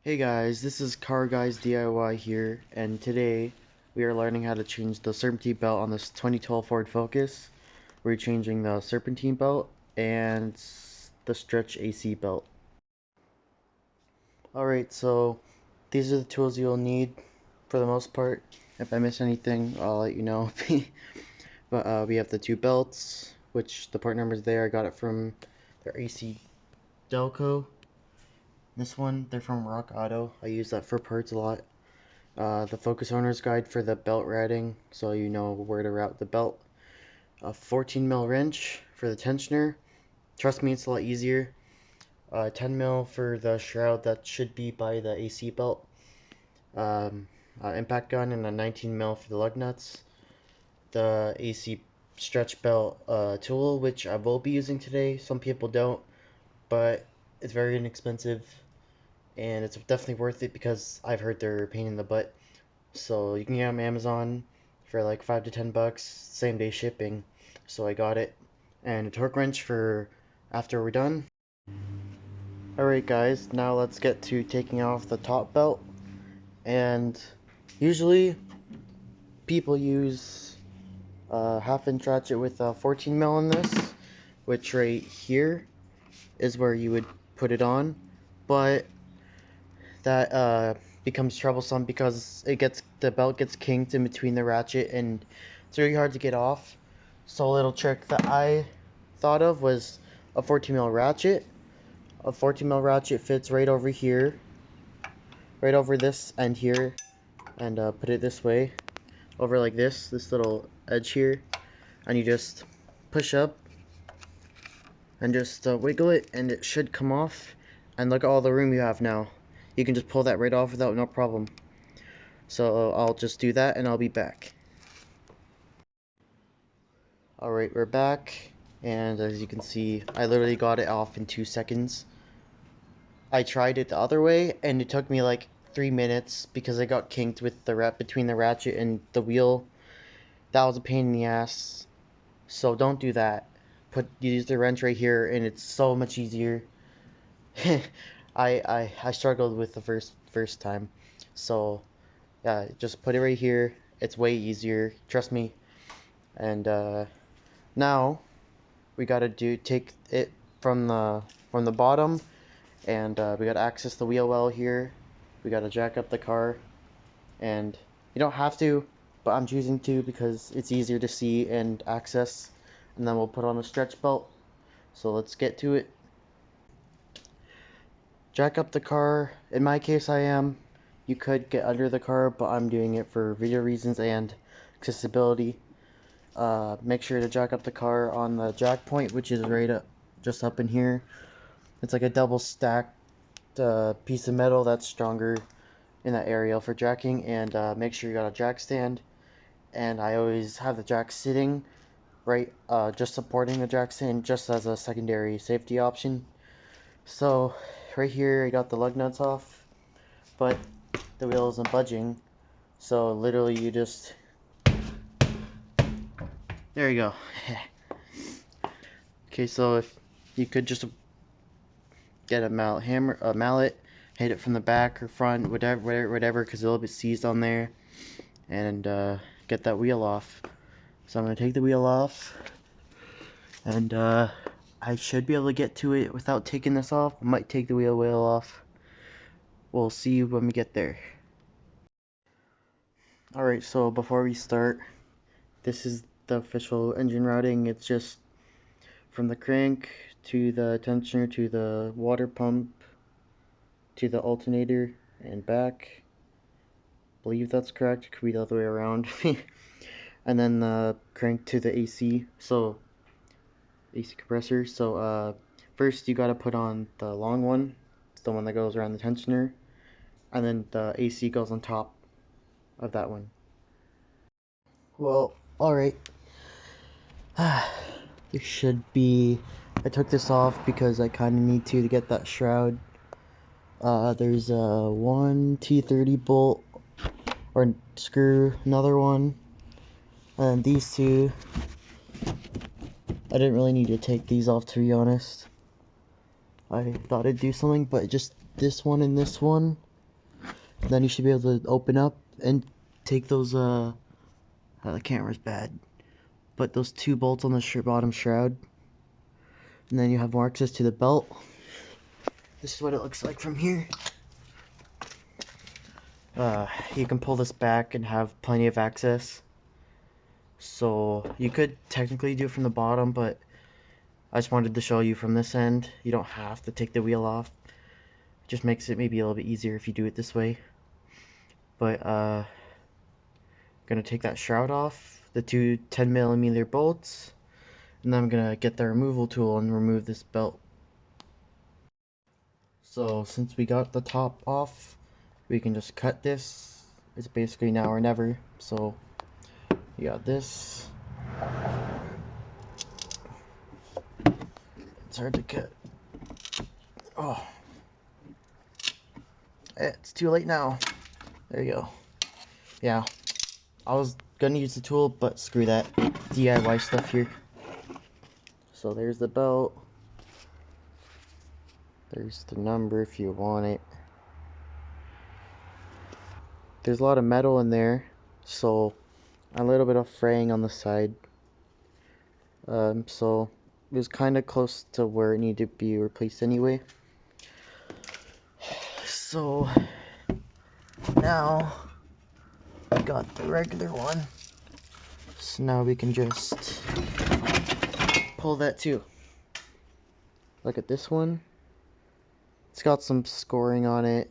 Hey guys, this is Car Guys DIY here, and today we are learning how to change the serpentine belt on this 2012 Ford Focus. We're changing the serpentine belt and the stretch AC belt. Alright, so these are the tools you'll need for the most part. If I miss anything, I'll let you know. But we have the two belts, which the part number's there. I got it from their AC Delco. This one, they're from Rock Auto. I use that for parts a lot. The Focus Owner's Guide for the belt routing, so you know where to route the belt. A 14 mil wrench for the tensioner. Trust me, it's a lot easier. 10 mil for the shroud that should be by the AC belt. Impact gun and a 19 mil for the lug nuts. The AC stretch belt tool, which I will be using today. Some people don't, but it's very inexpensive and it's definitely worth it because I've heard they're a pain in the butt. So you can get them on Amazon for like $5 to $10, same day shipping. So I got it. And a torque wrench for after we're done. Alright guys, now let's get to taking off the top belt. And usually people use a 1/2 inch ratchet with a 14 mil in this, which right here is where you would put it on. But that becomes troublesome because the belt gets kinked in between the ratchet and it's really hard to get off. So a little trick that I thought of was a 14 mil ratchet. A 14 mil ratchet fits right over here, right over this end here, and put it this way, over like this little edge here, and you just push up and just wiggle it and it should come off. And look at all the room you have now. You can just pull that right off without no problem. So I'll just do that and I'll be back. Alright, we're back, and as you can see, I literally got it off in 2 seconds. I tried it the other way and it took me like 3 minutes because I got kinked with the between the ratchet and the wheel. That was a pain in the ass. So don't do that. Use the wrench right here and it's so much easier. I struggled with the first time. So yeah, just put it right here. It's way easier, trust me. And now we gotta take it from the bottom, and we gotta access the wheel well here. We gotta jack up the car, and you don't have to, but I'm choosing to because it's easier to see and access. And then we'll put on a stretch belt. So let's get to it. Jack up the car. In my case, I am. You could get under the car, but I'm doing it for video reasons and accessibility. Make sure to jack up the car on the jack point, which is right up, just up in here. It's like a double stacked piece of metal that's stronger in that area for jacking. And make sure you got a jack stand. And I always have the jack sitting right, just supporting the jack stand, just as a secondary safety option. So right here, I got the lug nuts off, but the wheel isn't budging. So literally, you just there you go. Okay, so if you could just get a mallet, hit it from the back or front, whatever, because it'll be seized on there, and get that wheel off. So I'm gonna take the wheel off, and I should be able to get to it without taking this off. I might take the wheel off. We'll see when we get there. Alright, so before we start, this is the official engine routing. It's just from the crank to the tensioner to the water pump to the alternator and back. I believe that's correct. It could be the other way around. And then the crank to the AC. So AC compressor. So first you gotta put on the long one. It's the one that goes around the tensioner. And then the AC goes on top of that one. Well, alright. It should be. I took this off because I kind of need to get that shroud. There's a one T30 bolt or screw, another one, and these two. I didn't really need to take these off, to be honest. I thought it'd do something, but just this one and this one. Then you should be able to open up and take those the camera's bad, but those 2 bolts on the bottom shroud, and then you have more access to the belt. This is what it looks like from here. You can pull this back and have plenty of access. So you could technically do it from the bottom, but I just wanted to show you from this end. You don't have to take the wheel off. It just makes it maybe a little bit easier if you do it this way. But gonna take that shroud off, the 2 10mm bolts, and then I'm gonna get the removal tool and remove this belt. So since we got the top off, we can just cut this. It's basically now or never. So you got this. It's hard to cut. Oh, it's too late now. There you go. Yeah, I was gonna use the tool, but screw that. DIY stuff here. So there's the belt. There's the number if you want it. There's a lot of metal in there, so a little bit of fraying on the side. So it was kind of close to where it needed to be replaced anyway. So now we got the regular one. So now we can just pull that too. Look at this one. It's got some scoring on it.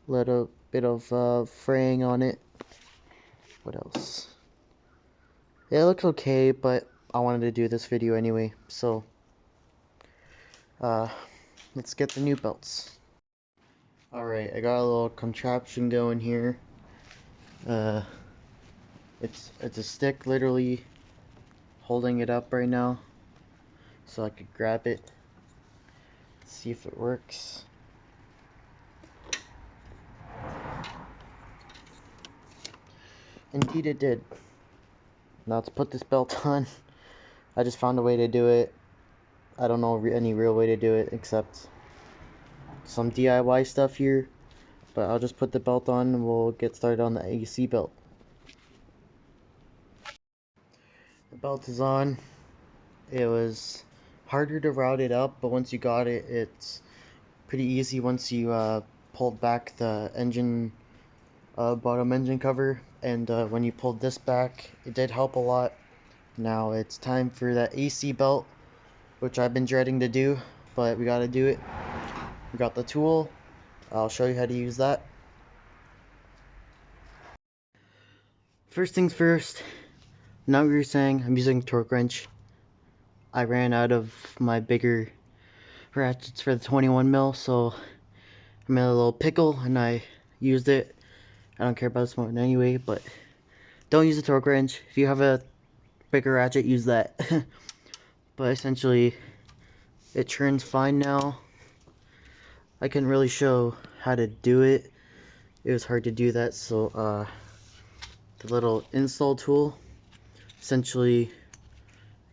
Little bit of fraying on it. What else? Yeah, it looks okay, but I wanted to do this video anyway, so let's get the new belts. Alright, I got a little contraption going here. It's a stick literally holding it up right now, so I could grab it, see if it works. Indeed it did. Now let's put this belt on. I just found a way to do it. I don't know any real way to do it except some DIY stuff here, but I'll just put the belt on and we'll get started on the AC belt. The belt is on. It was harder to route it up, but once you got it, it's pretty easy once you pulled back the engine bottom engine cover, and when you pulled this back, it did help a lot. Now it's time for that AC belt, which I've been dreading to do, but we gotta do it. We got the tool. I'll show you how to use that. First things first, now we were saying I'm using a torque wrench. I ran out of my bigger ratchets for the 21mm, so I'm in a little pickle and I used it. I don't care about this one anyway, but don't use a torque wrench. If you have a bigger ratchet, use that. But essentially, it turns fine now. I couldn't really show how to do it. It was hard to do that, so the little install tool, essentially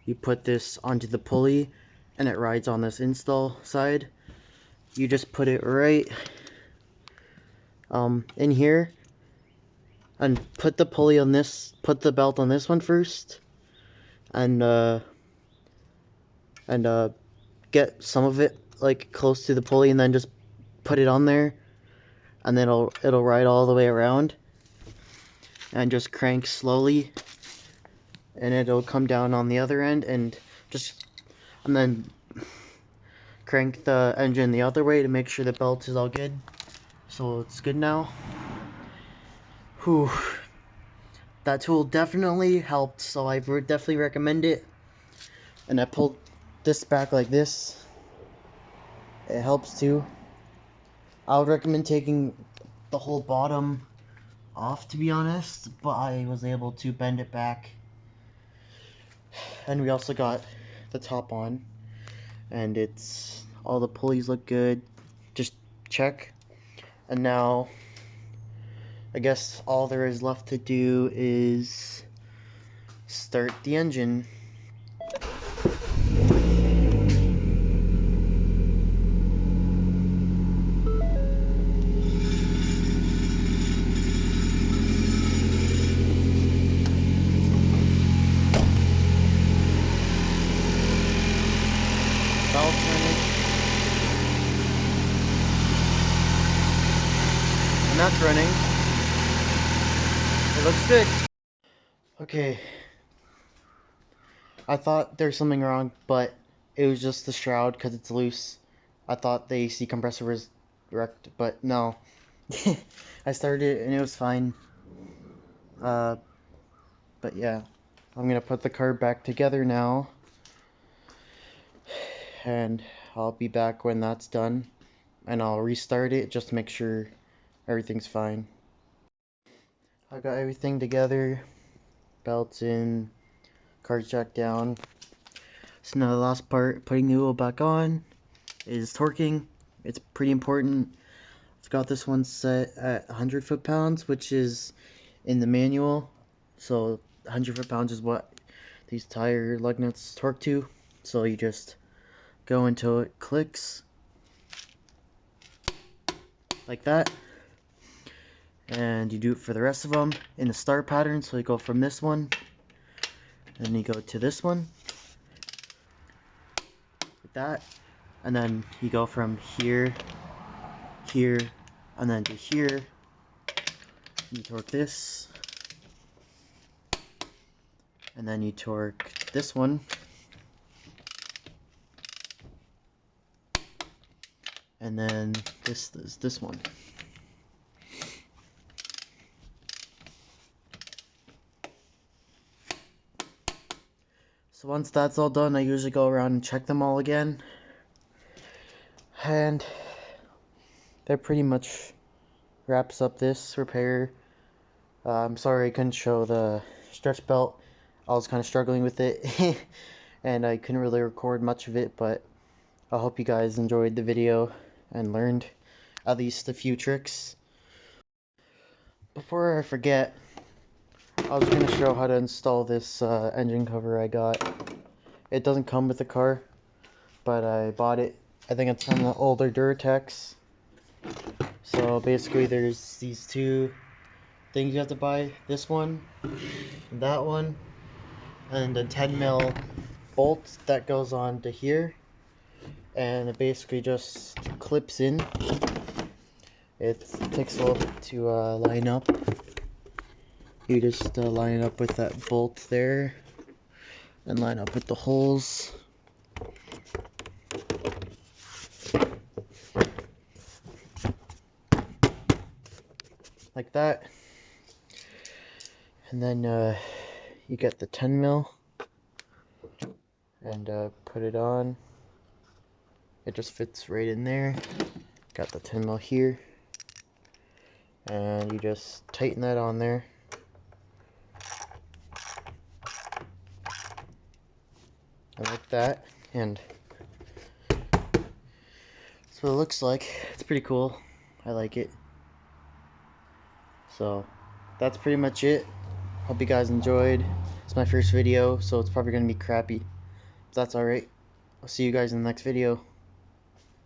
you put this onto the pulley and it rides on this install side. You just put it right in here and put the pulley on this, put the belt on this one first, and get some of it like close to the pulley, and then just put it on there, and then it'll ride all the way around, and just crank slowly, and it'll come down on the other end, and then crank the engine the other way to make sure the belt is all good. So it's good now. Whew. That tool definitely helped, so I would definitely recommend it. And I pulled this back like this. It helps too. I would recommend taking the whole bottom off, to be honest, but I was able to bend it back. And we also got the top on, and it's all the pulleys look good. Just check. And now I guess all there is left to do is start the engine. that's running. It looks good. Okay. I thought there's something wrong, but it was just the shroud because it's loose. I thought the AC compressor was wrecked, but no. I started it and it was fine. But yeah, I'm gonna put the car back together now, and I'll be back when that's done, and I'll restart it just to make sure everything's fine. I got everything together, belts in, car jack down. So now the last part, putting the wheel back on, is torquing. It's pretty important. I've got this one set at 100 foot-pounds, which is in the manual. So 100 foot-pounds is what these tire lug nuts torque to. So you just go until it clicks, like that. And you do it for the rest of them in the start pattern. So you go from this one, and you go to this one, like that. And then you go from here, here, and then to here. You torque this, and then you torque this one, and then this one. So once that's all done, I usually go around and check them all again, and that pretty much wraps up this repair. I'm sorry I couldn't show the stretch belt. I was kind of struggling with it and I couldn't really record much of it, but I hope you guys enjoyed the video and learned at least a few tricks. Before I forget, I was going to show how to install this engine cover I got. It doesn't come with the car, but I bought it. I think it's from the older Durtex. So basically there's these two things you have to buy. This one, and that one, and a 10mm bolt that goes on to here. And it basically just clips in. It takes a little bit to line up. You just line it up with that bolt there, and line up with the holes. Like that. And then you get the 10mm and put it on. It just fits right in there. Got the 10mm here, and you just tighten that on there. Like that, and that's what it looks like. It's pretty cool. I like it. So that's pretty much it. Hope you guys enjoyed. It's my first video, so it's probably gonna be crappy. But that's alright. I'll see you guys in the next video.